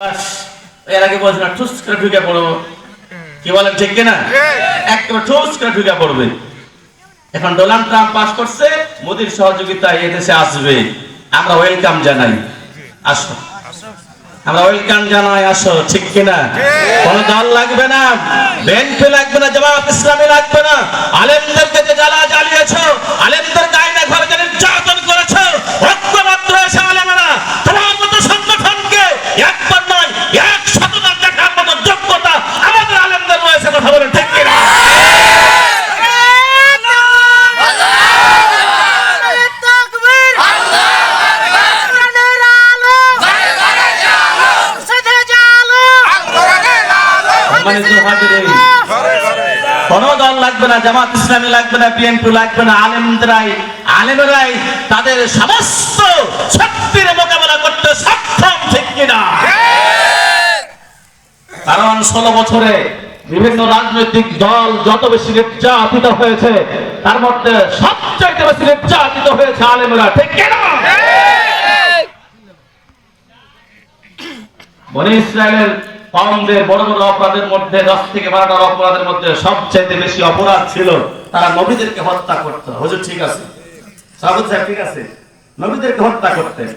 বাস এর আগে বলছিল ঠুস করে ঢুকে পড়বো, কি বলেন ঠিক কিনা? একেবারে ঠুস করে ঢুকে পড়বে। এখন ডোনাল্ড ট্রাম্প পাস করছে, মোদির সহযোগিতায় এদেশে আসবে, আমরা ওয়েলকাম জানাই, আসো। আমরা ওয়েলকাম জানাই, আসো, ঠিক কিনা? কোন দল লাগবে না, বিএনপি লাগবে না, জামাত ইসলামী লাগবে না। আলেমদেরকে যে জ্বালা জ্বালিয়েছো, আলেমদেরকে আইনা ঘরে যে নির্যাতন করেছো, ঐক্যবদ্ধ হয়েছে আলেমেরা। তোমার মতো সংগঠনকে একবার নয় 100 বার দেখার মতো যোগ্যতা আমাদের আলেমদের রয়েছে, কথা বলেন ঠিক কিনা? কোন দল লাগবে না, জামাত ইসলামী লাগবে না, বিএনপি লাগবে না, আলেমেরাই তাদের সমস্ত শক্তির মোকাবেলা করতে সক্ষম, ঠিক কিনা? কারণ 16 বছরে বিভিন্ন রাজনৈতিক দল যত বেশি নির্যাতিত হয়েছে, তার মধ্যে সবচেয়ে বেশি নির্যাতিত হয়েছে আলেমেরা, ঠিক কিনা? বনি ইসরায়েলের কওমদের বড় বড় অপরাধের মধ্যে 10 থেকে 12টা অপরাধের মধ্যে সবচেয়ে বেশি অপরাধ ছিল তারা নবীদেরকে হত্যা করত। হুজুর ঠিক আছে, সাহাবত সাহেব ঠিক আছে, নবীদেরকে হত্যা করতেন।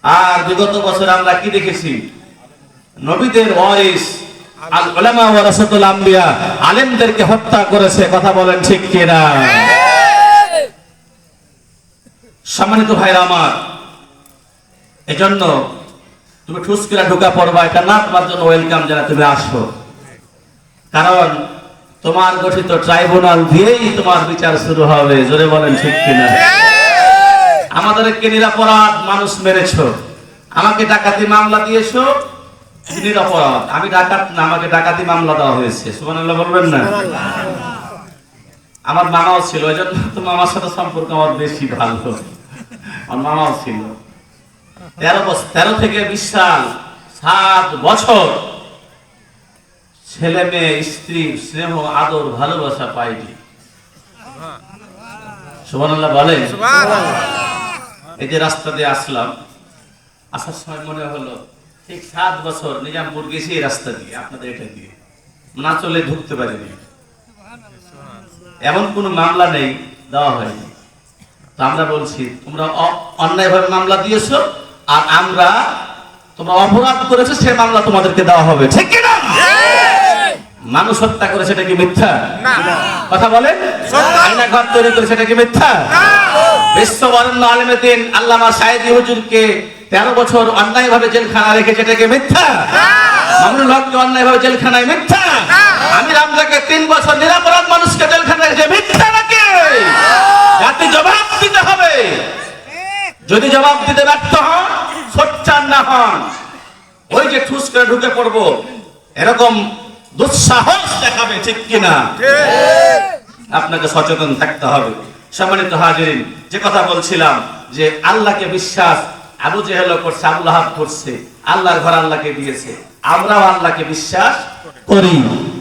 আর বিগত বছর আমরা কি দেখেছি? নবীদের ওয়ারিস আল উলামা ওয়ারাসাতুল আম্বিয়া, আলেমদেরকে হত্যা করেছে, কথা বলেন ঠিক কিনা? সম্মানিত ভাইরা আমার, এজন্য তুমি ঠুসকিরা ঢোকা পড়বা, এটা না তোমার জন্য ওয়েলকাম জানা, তুমি আসো। কারণ তোমার গঠিত ট্রাইব্যুনাল দিয়েই তোমার বিচার শুরু হবে, জোরে বলেন ঠিক কিনা? আমাদেরকে নিরপরাধ মানুষ মেরেছো, আমাকে ডাকাতি মামলা দিয়েছো, নিরপরাধ, আমি ডাকাত না, আমাকে ডাকাতি মামলা দেওয়া হয়েছে, সুবহানাল্লাহ বলবেন না? আমার মামাও ছিল, এই জন্য তো মামার সাথে সম্পর্ক আমার বেশি ভালো। আমার মামাও ছিল 13 থেকে 20 সাল, 7 বছর ছেলে মেয়ে স্ত্রী স্নেহ আদর ভালোবাসা পাইনি, সুবহানাল্লাহ বলেন। এই যে রাস্তা দিয়ে আসলাম, আসার সময় মনে হলো ঠিক 7 বছর নিজামপুর গেছি এই রাস্তা দিয়ে, আপনাদের এটা দিয়ে না চলে ঢুকতে পারিনি। এমন কোন মামলা নেই দেওয়া হয়নি। তো আমরা বলছি তোমরা অন্যায়ভাবে মামলা দিয়েছো, আর আমরা তোমরা অপরাধ করেছো, সে মামলা তোমাদেরকে দেওয়া হবে, ঠিক কিনা? মানুষ হত্যা করে সেটা কি মিথ্যা? কথা বলেন। আয়না ঘর তৈরি করে সেটা কি মিথ্যা? বিশ্ববরেণ্য আলেমে দ্বীন আল্লামা সাঈদী হুজুরকে 13 বছর অন্যায়ভাবে জেলখানা রেখে সেটা কি মিথ্যা? মামুনুল হককে অন্যায়ভাবে জেলখানায় মিথ্যা? আমির হামজাকে 3 বছর নিরপরাধ মানুষকে জেলখানায় রেখে মিথ্যা নাকি? জাতি জবাব দিতে হবে। যদি জবাব দিতে ব্যর্থ হন, সোচ্চার না হন, ওই যে ঠুস করে ঢুকে পড়বো এরকম দুঃসাহস দেখাবে, ঠিক কিনা? আপনাকে সচেতন থাকতে হবে। সম্মানিত হাজিরিন, যে কথা বলছিলাম যে আল্লাহকে বিশ্বাস আবু জেহেল করছে, আবু লাহাব করছে, আল্লাহর ঘর আল্লাহকে দিয়েছে, আমরাও আল্লাহকে বিশ্বাস করি,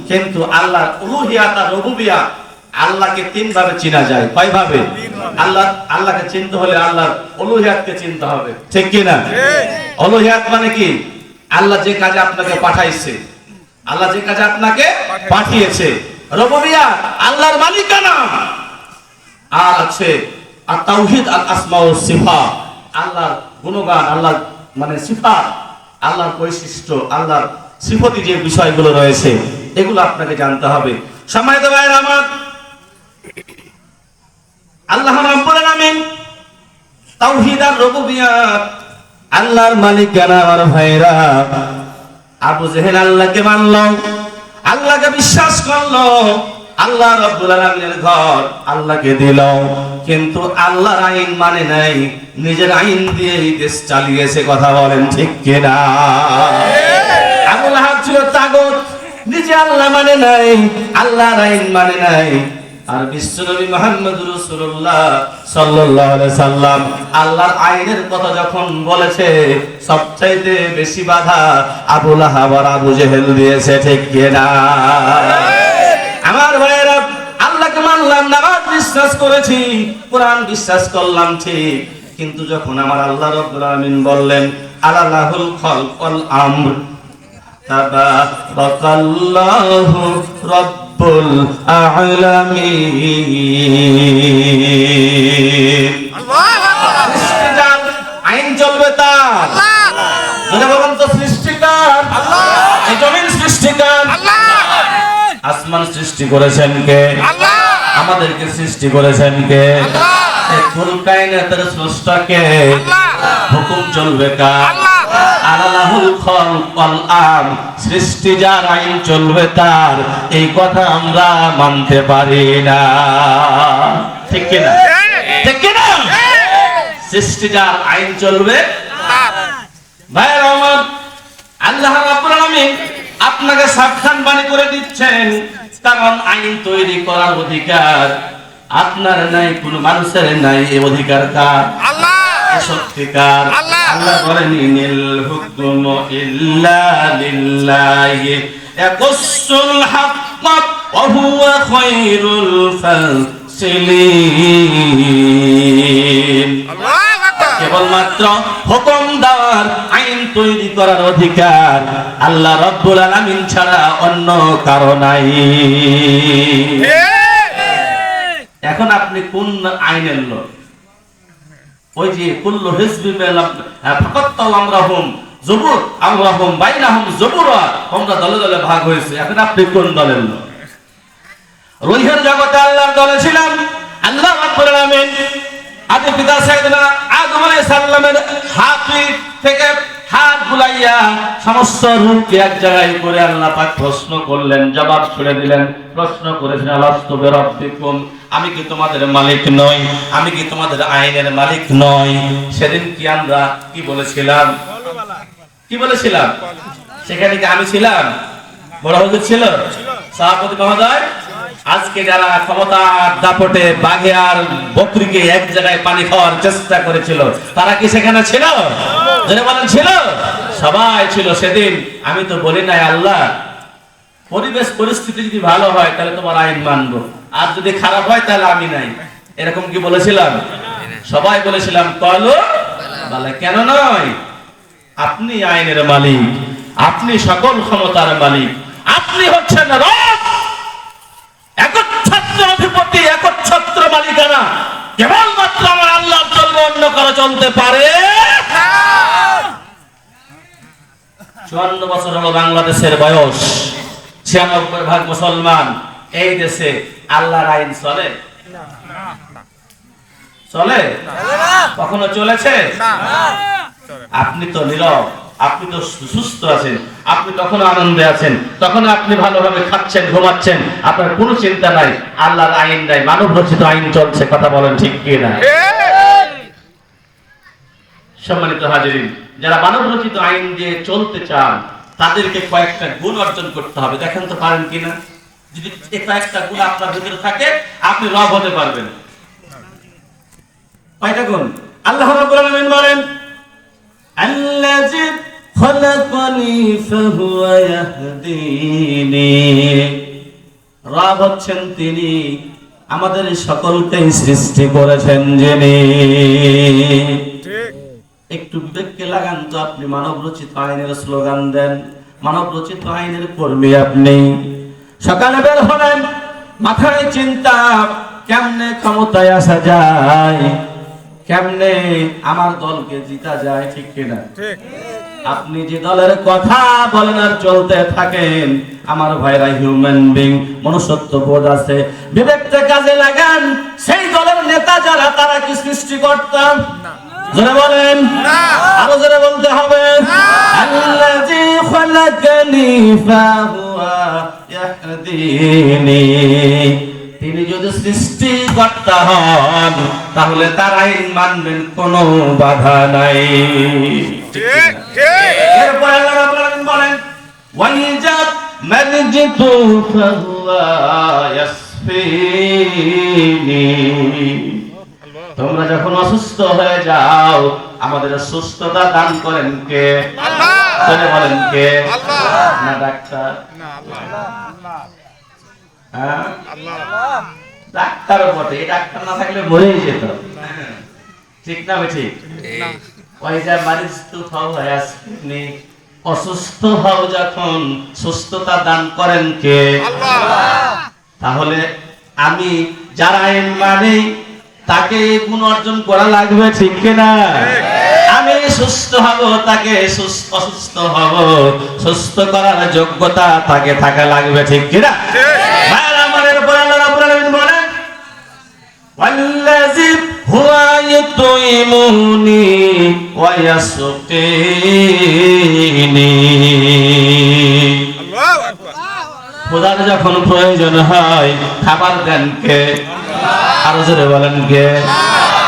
কিন্তু আল্লাহর উলুহিয়াত আর রুবুবিয়াত, আল্লাহকে 3 ভাবে চিনা যায়। কয় ভাবে? আল্লাহকে চিনতে হলে আল্লাহর উলুহিয়াতকে চিনতে হবে, ঠিক কিনা? উলুহিয়াত মানে কি? আল্লাহ যে কাজে আপনাকে পাঠাইছে, আল্লাহ যে কাজে আপনাকে পাঠিয়েছে। রুবুবিয়াত আল্লাহর মালিকানা। আর আছে আর তাওহীদ আল আসমা ওয়াস সিফাত, আল্লাহর গুণগান, আল্লাহর মানে সিফাত, আল্লাহর বৈশিষ্ট্য, আল্লাহর সিফতি যে বিষয়গুলো রয়েছে, এগুলো আপনাকে জানতে হবে। সম্মানিত ভাইরা আমার, আল্লাহ রাব্বুল আলামিন তাওহীদ আর রুবুবিয়াত, আল্লাহর মালিকানা। আমার ভাইরা, আবু জেহেল আল্লাহকে মানলো, আল্লাহকে বিশ্বাস করলো, আল্লাহ রাব্বুল আলামিনের ঘর আল্লাহকে দিল, কিন্তু আল্লাহর আইন মানে নাই, নিজের আইন দিয়েই দেশ চালিয়েছে, কথা বলেন ঠিক কিনা? আবু লাহাব ছিল তাগুত, নিজে আল্লাহ মানে নাই, আল্লাহর আইন মানে নাই। আর বিশ্বনবী মুহাম্মদুর রাসূলুল্লাহ সাল্লাল্লাহু আলাইহি সাল্লাম আল্লাহর আইনের কথা যখন বলেছে, সবচাইতে বেশি বাধা আবু লাহাব আর আবু জেহেল দিয়েছে, ঠিক কিনা? আমার ভাইয়েরা, আল্লাহকে মানলাম, নামাজ বিশ্বাস করেছি, কোরআন বিশ্বাস করলাম, ঠিক, কিন্তু যখন আমার আল্লাহ রাব্বুল আলামিন বললেন আলালাহুল খালক ওয়াল আমর, তাবারাকাল্লাহু রাব্বুল আলামিন। সৃষ্টিজাত আইন চলবে তার। যদি বলেন তো সৃষ্টিকার আল্লাহ, এই জমিন সৃষ্টিকার আল্লাহ, আসমান সৃষ্টি করেছেন কে আল্লাহ, আমাদেরকে সৃষ্টি করেছেন কে আল্লাহ, এই কুল কায়নাতের স্রষ্টা কে আল্লাহ, হুকুম চলবে কার আল্লাহ, আলালাহুল খালক ওয়াল আমর, সৃষ্টি যার আইন চলবে তার, এই কথা আমরা মানতে পারি না। ঠিক কি না? ঠিক কি না? সৃষ্টি যার আইন চলবে ভাইরা আমার, আল্লাহ রাব্বুল আলামিন আপনাকে সাবধান বাণী করে দিচ্ছেন, কারণ আইন তৈরি করার অধিকার আপনার নাই, কোন মানুষের নাই। এই অধিকার কার? আল্লাহ। সত্যিকার আল্লাহ বলেন ইনিল হুকমু ইল্লা লিল্লাহি ইয়াকুসুল হাক্ক ওয়া হুয়া খায়রুল ফাসিলিন। কেবলমাত্র হুকুম দেওয়ার, আইন তৈরি করার অধিকার আল্লাহ রাব্বুল আলামিন ছাড়া অন্য কারো নাই। এখন আপনি কোন আইনের লোক? ওই যে কুল্লু হিজবি ফাকাত্তাউ আমরাহুম জুবুর আমরাহুম বাইনাহুম জুবুরা, আমরা দলে দলে ভাগ হয়েছে। এখন আপনি কোন দলের লোক? রুহের জগতে আল্লাহর দলে ছিলাম। আল্লাহ রাব্বুল আলামিন আদি পিতা সাইয়েদনা আদম আলাইহিস সালামের হাত থেকে হাত বুলাইয়া সমস্ত রূহকে এক জায়গায় করে আল্লাহ পাক প্রশ্ন করলেন, জবাব ছুড়ে দিলেন। প্রশ্ন করেছেন আলাস্তু বিরাব্বিকুম, আমি কি তোমাদের মালিক নই? আমি কি তোমাদের আইনের মালিক নই? সেদিন কি আমরা কি বলেছিলাম? কি বলেছিলাম? সেখানে কি আমি ছিলাম? বড় হুজুর ছিল? সভাপতি মহোদয়? আজকে যারা ক্ষমতার দাপটে বাঘে আর বকরিকে এক জায়গায় পানি খাওয়ার চেষ্টা করেছিল, তারা কি সেখানে ছিল? যারা বলেন ছিল, সবাই ছিল সেদিন। আমি তো বলি নাই আল্লাহ পরিবেশ পরিস্থিতি যদি ভালো হয় তাহলে তোমার আইন মানবো, আর যদি খারাপ হয় তাহলে আমি নাই। এরকম কি বলেছিলাম? সবাই বলেছিলাম কলো বলে কেন নয়? আপনি আইনের মালিক, আপনি সকল ক্ষমতার মালিক, আপনি হচ্ছেন রব, একচ্ছত্র অধিপতি, একচ্ছত্র মালিকানা কেবলমাত্র আমার আল্লাহ চলবে, অন্য কারো চলতে পারে। 54 বছর হলো বাংলাদেশের বয়স, 96% মুসলমান। এই দেশে আল্লাহর আইন চলে? চলে? কখনো চলেছে? আপনি তো নীরব, আপনি তো সুস্থ আছেন, আপনি তখনও আনন্দে আছেন, তখন আপনি ভালোভাবে খাচ্ছেন, ঘুমাচ্ছেন, আপনার কোনো চিন্তা নাই। আল্লাহর আইন নাই, মানব রচিত আইন চলছে। কথা বলেন ঠিক কি না? সম্মানিত হাজিরিন, যারা মানব রচিত আইন দিয়ে চলতে চান তাদেরকে কয়েকটা গুণ অর্জন করতে হবে। দেখেন তো পারেন কিনা? যদি এই কয়েকটা গুণ আপনার ভিতরে থাকে আপনি রব হতে পারবেন। কয়টা গুণ? আল্লাহ রাব্বুল আলামিন বলেন আল্লাযী খলাকানি ফাহুয়া ইয়াহদিনি, রব হচ্ছেন তিনি, আমাদের সকলকে সৃষ্টি করেছেন যিনি। একটু বিবেককে লাগান তো। আপনি মানব রচিত আইনের স্লোগান দেন, মানব রচিত আইনের কর্মী আপনি। সকালে বের হলেন, মাথায় চিন্তা কেমনে ক্ষমতায় আসা যায়, কেমনে আমার দলকে জিতা যায়। ঠিক কিনা? আপনি যে দলের কথা বলেন আর চলতে থাকেন, আমার ভাইরা হিউম্যান বিং, মনুষ্যত্ব বোধ আছে, বিবেককে কাজে লাগান। সেই দলের নেতা যারা, তারা কি সৃষ্টিকর্তা? জোরে বলেন, আরো জোরে বলতে হবে। আল্লাযী খালাকানি ফাহুয়া ইয়াহদিনি, তিনি যদি সৃষ্টিকর্তা হন তাহলে তার আইন মানবেন, কোনো বাধা নাই। এরপর আল্লাহ রাব্বুল আলামিন বলেন ওয়াইজা মারজিতু ফাহুয়া ইয়াসফিনি, তোমরা যখন অসুস্থ হয়ে যাও আমাদের সুস্থতা দান করেন কে? আল্লাহ। বলেন কে? আল্লাহ। না ডাক্তার? না আল্লাহ। ডাক্তার বটে, ডাক্তার না থাকলে মরেই যেত। ঠিক না ঠিক? ওই যে মারিস্তু ফাও হায়াসনি, অসুস্থ হও যখন সুস্থতা দান করেন কে? আল্লাহ। তাহলে আমি যারা আইন মানে তাকে গুণ অর্জন করা লাগবে, ঠিক কিনা? আমি সুস্থ হব, তাকে অসুস্থ হব, সুস্থ করার যোগ্যতা তাকে থাকা লাগবে, ঠিক কিনা? আমাদের উপর আল্লাহ রাব্বুল আলামিন বলেন, ওয়াল্লাযী হুয়া ইউতঈমুনি ওয়া ইয়াসকিনি। আল্লাহু আকবার। খোদার যখন প্রয়োজন হয় খাবার দেন কে? আরো জোরে বলেন কে?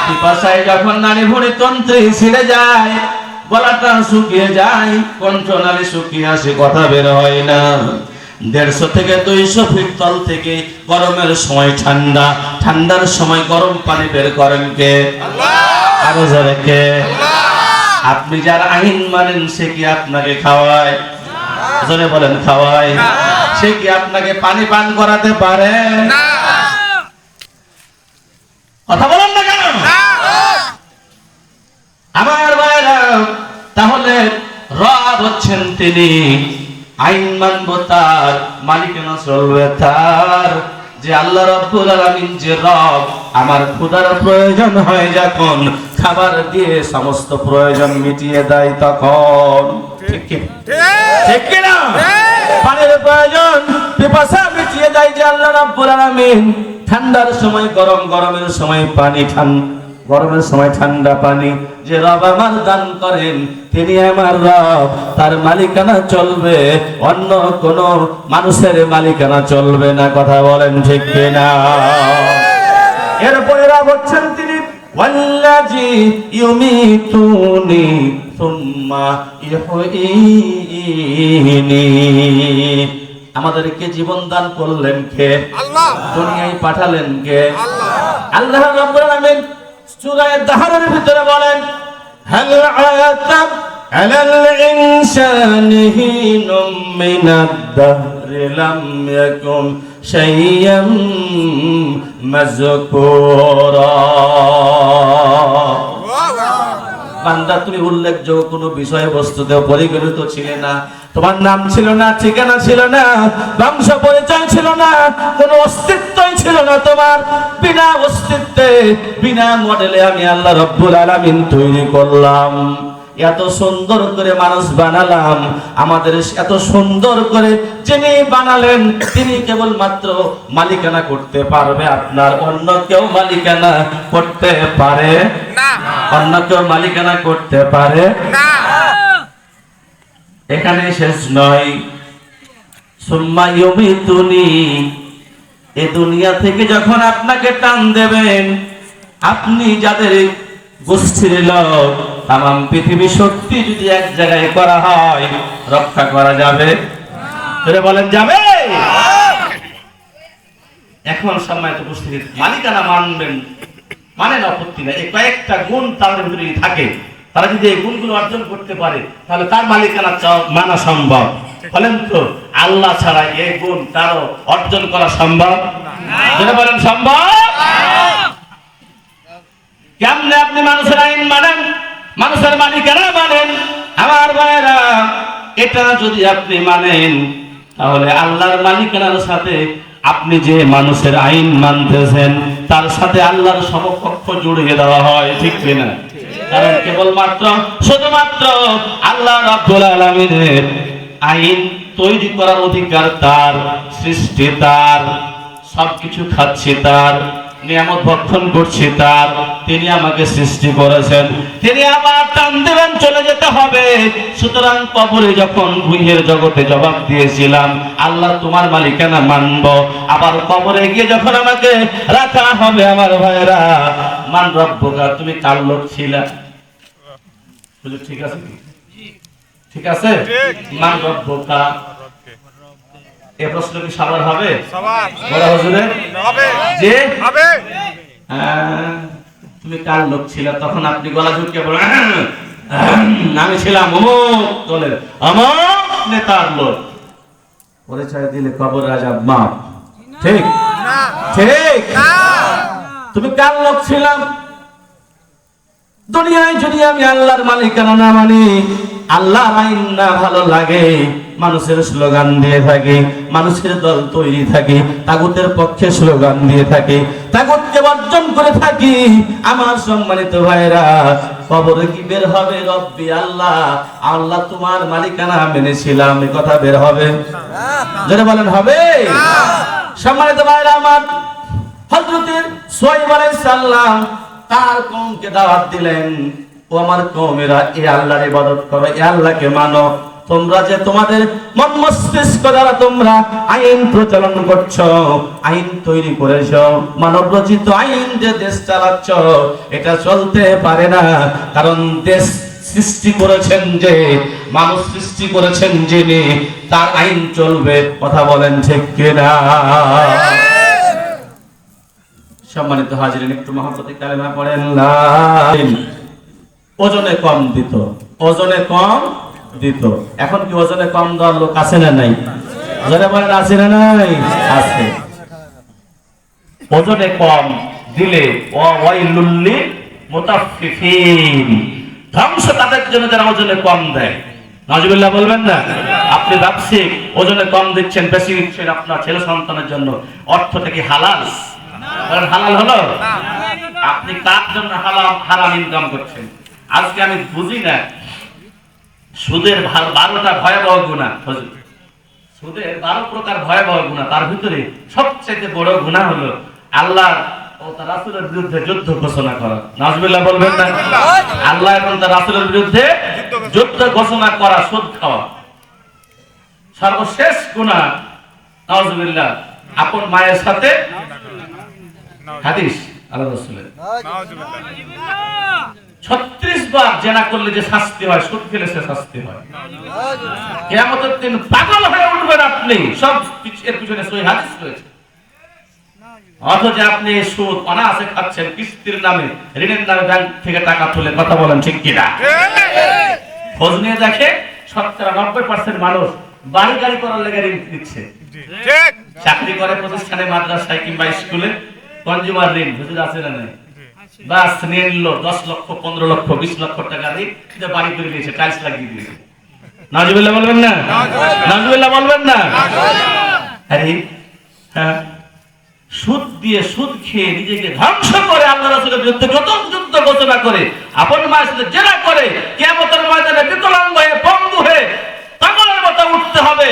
পিপাসায় যখন নারী ভুঁড়ি তন্ত্রী ছিঁড়ে যায়, গলাটা শুকিয়ে যায়, কণ্ঠনালী শুকিয়ে আসে, কথা বের হয় না, 150 থেকে 200 ফিট তল থেকে গরমের সময় ঠান্ডা, ঠান্ডার সময় গরম পানি বের করেন কে? আল্লাহ। আরো জোরে কে? আল্লাহ। আপনি যার আইন মানেন সে কি আপনাকে খাওয়ায়? জোরে বলেন খাওয়ায়? সে কি আপনাকে পানি পান করাতে পারে? না। কথা বলেন না কেন? আমার ভাইরা, তাহলে রব হচ্ছেন তিনি, আইন মানব তার, মালিকানা চলবে তার। যে আল্লাহ রাব্বুল আলামিন যে রব, আমার খোদার প্রয়োজন হয় যখন খাবার দিয়ে সমস্ত প্রয়োজন মিটিয়ে দেয় তখন, ঠিক কি ঠিক না? পানির প্রয়োজন, পিপাসা মিটিয়ে দেয় যে আল্লাহ রাব্বুল আলামিন। ঠান্ডার সময় গরম, গরমের সময় পানি, গরমের সময় ঠান্ডা পানি যে রব আমার দান করেন, তিনি আমার রব, তার মালিকানা চলবে, অন্য কোন মানুষের মালিকানা চলবে না, কথা বলেন ঠিক কিনা? এরপরে রব হচ্ছেন তিনি ওয়াল্লাযী ইউমিতুনি সুম্মা ইউহয়িনি। আমাদেরকে জীবন দান করলেন কে? আল্লাহ। দুনিয়ায় পাঠালেন কে? আল্লাহ। আল্লাহ রাব্বুল আলামিন সূরা দাহরের ভিতরে বলেন, হাল আতাব আলাল ইনসানি হিনুম মিনাদ দাহরি লাম ইয়াকুন শাইয়্যাম মাযকুরা। বান্দা, তুমি উল্লেখযোগ্য কোনো বিষয়বস্তুতে পরিগণিত ছিলে না, তোমার নাম ছিল না, ঠিকানা ছিল না, বংশ পরিচয় ছিল না, কোনো অস্তিত্বই ছিল না তোমার। বিনা অস্তিত্বে, বিনা মডেলে আমি আল্লাহ রাব্বুল আলামিন তৈরি করলাম, এত সুন্দর করে মানুষ বানালাম। আমাদের এত সুন্দর করে যিনি বানালেন, তিনি কেবলমাত্র মালিকানা করতে পারবে আপনার, অন্য কেউ মালিকানা করতে পারে না। অন্য কেউ মালিকানা করতে পারে না। এখানে শেষ নয়, সুম্মা ইউমিতুনি, এই দুনিয়া থেকে যখন আপনাকে টান দেবেন, আপনি যাদের গোষ্ঠীর লোক, তামাম পৃথিবী শক্তি যদি এক জায়গায় করা হয়, রক্ষা করা যাবে? বলেন যাবে? এখন সম্মানিত উপস্থিতি, মালিকানা মানবেন, মানে আপত্তি নাই, এই কয়েকটা গুণ তাদের ভিতরে থাকে, তারা যদি এই গুণগুলো অর্জন করতে পারে তাহলে তার মালিকানা মানা সম্ভব। বলেন তো, আল্লাহ ছাড়া এই গুণ কারো অর্জন করা সম্ভব? বলেন সম্ভব? কেমনে আপনি মানুষের আইন মানেন, মানুষের মালিকানা মানেন? আমার ভাইরা, এটা যদি আপনি মানেন, তাহলে আল্লাহর মালিকানার সাথে আপনি যে মানুষের আইন মানতেছেন তার সাথে আল্লাহর সমকক্ষ জুড়িয়ে দেওয়া হয়, ঠিক কিনা? কারণ কেবলমাত্র শুধুমাত্র আল্লাহ রাব্বুল আলামিনের আইন তৈরি করার অধিকার তার, সৃষ্টি তার, সবকিছু খাচ্ছি তার, নিয়ামত ভক্ষণ করছি তার, তিনি আমাকে সৃষ্টি করেছেন, তিনি আমার টান দেবেন চলে যেতে হবে। সুতরাং কবরে যখন গুহের জগতে জবাব দিয়েছিলাম আল্লাহ তোমার মালিকানা মানব, আবার কবরে গিয়ে যখন আমাকে রাখা হবে, আমার ভাইরা, মান রব্বুকা, তুমি কার লোক ছিলা? ঠিক আছে, ঠিক আছে, মান রব্বুকা, এই প্রশ্ন কি সবার হবে? বড় হুজুরের হবে যে হবে। তুমি কার লোক ছিল? তখন আপনি গলা ঝুঁকিয়ে বলেন, আমি ছিলাম অমুক দলের অমুক নেতার লোক। পরিচয় দিলে কবর আযাব মাফ, ঠিক ঠিক? তুমি কার লোক ছিলাম? দুনিয়ায় যদি আমি আল্লাহর মালিকানা না মানি, আল্লাহর আইন না ভালো লাগে, মানুষের স্লোগান দিয়ে থাকে, মানুষের দল তৈরি থাকে, তাগুতের পক্ষে স্লোগান দিয়ে থাকে, তাগুতকে বর্জন করে থাকি, আমার সম্মানিত ভাইরা, কবরে কি বের হবে? রব্বি আল্লাহ, আল্লাহ তোমার মালিকানা মেনেছিলাম, এই কথা বের হবে? যারা বলেন হবে। সম্মানিত ভাইরা আমার, হযরতের শুআয়ব আলাইহিস সালাম তার কওমকে দাওয়াত দিলেন, ও আমার কওমেরা, এই আল্লাহর ইবাদত করো, এই আল্লাহকে মানো। তোমরা যে তোমাদের মন মস্তিষ্ক দ্বারা তোমরা আইন প্রচলন করছো, আইন তৈরি করেছো, মানব রচিত আইন যে দেশ চালাচ্ছ, এটা চলতে পারে না। কারণ দেশ সৃষ্টি করেছেন যে, মানুষ সৃষ্টি করেছেন যিনি, তার আইন চলবে। কথা বলেন ঠিক কিনা? সম্মানিত হাজিরিন, একটু মহব্বতে কালেমা পড়েন। ওজনে কম দিত, ওজনে কম দিত। এখন কি ওজনে কম দেওয়ার লোক আছে না নাই? যারা বলেন আছে না নাই? আছে। ওজনে কম দিলে ওয়াইলুল লিল মুতাফফিফিন, ধ্বংস তাদের জন্য যারা ওজনে কম দেয়। নাউজুবিল্লাহ বলবেন না? আপনি ব্যবসায়িক ওজনে কম দিচ্ছেন, বেশি দিচ্ছেন আপনার ছেলে সন্তানের জন্য, অর্থটা কি হালাল? হালাল হলো? আপনি তার জন্য হারাম ইনকাম করছেন। আজকে আমি বুঝি না, সুদের 12টা ভয়াবহ গুনাহ, সুদের 12 প্রকার ভয়াবহ গুনাহ, তার ভিতরে সবচেয়ে বড় গুনাহ হলো আল্লাহ ও তার রাসূলের বিরুদ্ধে যুদ্ধ ঘোষণা করা। নাউজুবিল্লাহ বলবেন না? আল্লাহ এবং তার রাসূলের বিরুদ্ধে যুদ্ধ ঘোষণা করা, সুদ খাওয়া সর্বশেষ গুনাহ। নাউজুবিল্লাহ। আপন মায়ের সাথে, হাদিস আল্লাহ রাসূলের, 36 বার জেনা করলে যে শাস্তি হয়, সুদ খেলে সে শাস্তি হয়। কিয়ামতের দিন পাগল হয়ে উঠবেন আপনি। সব এর পিছনে সহিহ হাদিস রয়েছে। অথচ আপনি সুদ অনায়াসে খাচ্ছেন, কিস্তির নামে, ঋণের নামে ব্যাংক থেকে টাকা তুলে। কথা বলেন ঠিক কিনা? খোঁজ নিয়ে দেখে 90% মানুষ বাড়ি গাড়ি করার লেগে ঋণ দিচ্ছে। চাকরি করে প্রতিষ্ঠানে, মাদ্রাসায় কিংবা স্কুলে, কনজিউমার ঋণ হুজুর আছে না নাই? বাস নিয়ে নিল 10 লক্ষ, 15 লক্ষ, 20 লক্ষ টাকা ঋণ, এটা বাড়ি করে দিয়েছে, টাইলস লাগিয়ে দিয়েছে। নাউজুবিল্লাহ বলবেন না? নাউজুবিল্লাহ বলবেন না? আরে হ্যাঁ, সুদ দিয়ে, সুদ খেয়ে নিজেকে ধ্বংস করে, আল্লাহ রাসূলের বিরুদ্ধে যত যুদ্ধ ঘোষণা করে, আপন মায়ের সাথে জেনা করে, কিয়ামতের ময়দানে বিকলাঙ্গ হয়ে, পঙ্গু হয়ে, পাগলের মতো উঠতে হবে,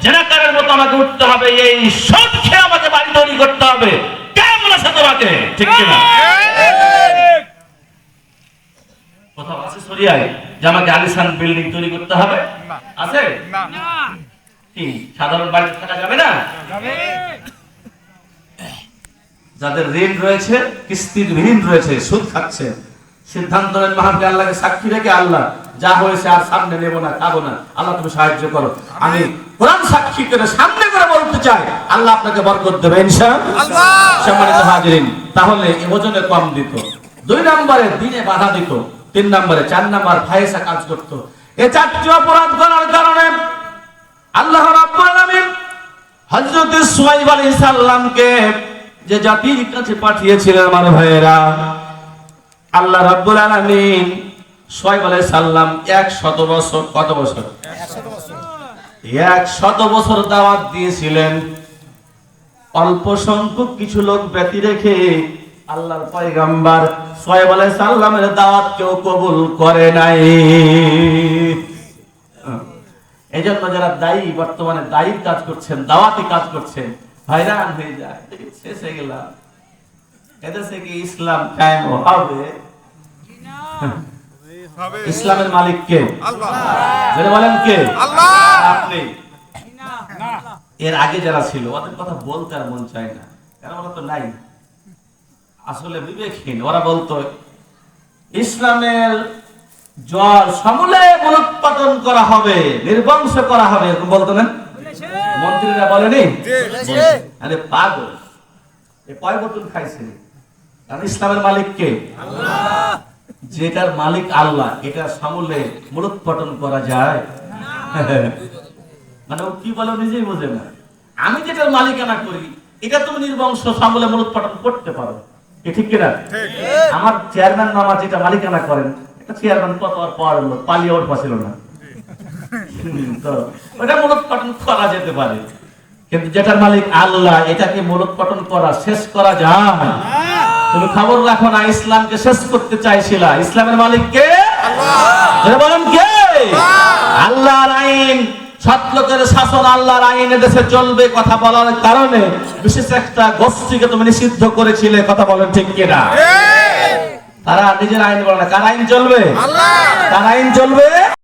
জেনাকারের মতো আমাকে উঠতে হবে। এই সুদ খেয়ে আমাকে বাড়ি তৈরি করতে হবে। কেমন আছে তোমাকে? ঠিক কিনা? কোথাও আছে সরিয়ায় যে আমাকে আলিশান বিল্ডিং তৈরি করতে হবে? আছে না? কি সাধারণ বাড়িতে থাকা যাবে না? যাবে। যাদের ঋণ রয়েছে, কিস্তির ঋণ রয়েছে, সুদ খাচ্ছে, সিদ্ধান্ত নেন মাহফিলে আল্লাহকে সাক্ষী রেখে, আল্লাহ যা হয়েছে আর সামনে নেব না, খাবো না, আল্লাহ তুমি সাহায্য করো। আমি কোরআন সাক্ষী করে সামনে করে বলতে চাই, আল্লাহ আপনাকে বরকত দেবে ইনশাআল্লাহ। সম্মানিত হাজিরিন, তাহলে ওজনে কম দিত। 2 নম্বরে দিনে বাধা দিত। 3 নম্বরে, 4 নম্বর ফায়সা কাজ করত। এই 4টি অপরাধ করার কারণে আল্লাহ রাব্বুল আলামিন হযরত শুআয়ব আলাইহিস সালামকে যে জাতির কাছে পাঠিয়েছিলেন, আমার ভাইয়েরা, আল্লাহ রাব্বুল আলামিন শুআয়ব আলাইহিস সালাম 100 বছর, কত বছর? 100 বছর দাওয়াত দিয়েছিলেন। অল্প সংখ্যক কিছু লোক ব্যতি রেখে আল্লাহর পয়গম্বর শুআয়ব আলাইহিস সালামের দাওয়াত কেউ কবুল করে নাই। এজন্য যারা দায়ী, বর্তমানে দায়ীর কাজ করছেন, দাওয়াতি কাজ করছেন, হয়রান হয়ে যায়। শেষ হয়ে গেলাম, এদেশে কি ইসলাম কায়েম হবে? ইসলামের মালিক কে? আল্লাহ। যারা বলেন কে? আল্লাহ। আপনি এর আগে যারা ছিল, ওদের কথা বলতে আর মন চায় না, কারণ ওরা তো নাই, আসলে বিবেকহীন। ওরা বলতো ইসলামের জল সমূলে মূলোৎপাটন করা হবে, নির্বংশ করা হবে, এরকম বলতো না? মন্ত্রীরা বলেনি? আরে পাগল, এ কয় বোতল খাইছে? কারণ ইসলামের মালিক কে? আল্লাহ। যেটার মালিক আল্লাহ, এটা সমূলে মূলোৎপাটন করা যায়? মানে ও কি বলে নিজেই বোঝে না। আমি যেটার মালিকানা করি, এটা তুমি নির্বংশ সমূলে মূলোৎপাটন করতে পারো, কি ঠিক কিনা? আমার চেয়ারম্যান মামা যেটা মালিকানা করেন, একটা চেয়ারম্যান কত আর পাওয়ার হলো, পালিয়ে ওর পাছিল না। তো ওটা মূলত পটন করা যেতে পারে, কিন্তু যেটার মালিক আল্লাহ, এটাকে মূলত পটন করা, শেষ করা যায়। তুমি খবর রাখো না, ইসলামকে শেষ করতে চাইছিলা, ইসলামের মালিক কে? আল্লাহ। বলেন কে? আল্লাহর আইন, সৎ লোকের শাসন, আল্লাহর আইনে দেশে চলবে কথা বলার কারণে বিশেষ একটা গোষ্ঠীকে তুমি নিষিদ্ধ করেছিলে, কথা বলেন ঠিক কিনা? তারা নিজের আইন বলে না, কার আইন চলবে? আল্লাহ। কার আইন চলবে?